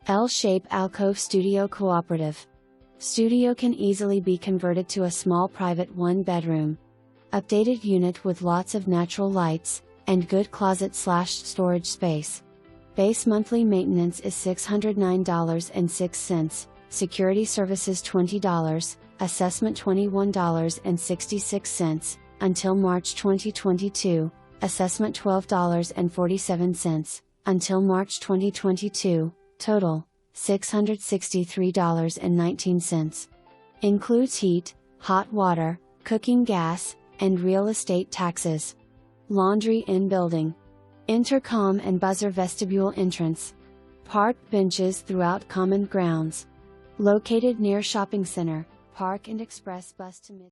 L-shape alcove studio cooperative. Studio can easily be converted to a small private one-bedroom. Updated unit with lots of natural lights, and good closet/storage space. Base monthly maintenance is $609.06, security services $20, assessment $21.66, until March 2022, assessment $12.47, until March 2022, total, $663.19. Includes heat, hot water, cooking gas, and real estate taxes. Laundry in building. Intercom and buzzer vestibule entrance. Park benches throughout common grounds. Located near shopping center, park and express bus to Midtown.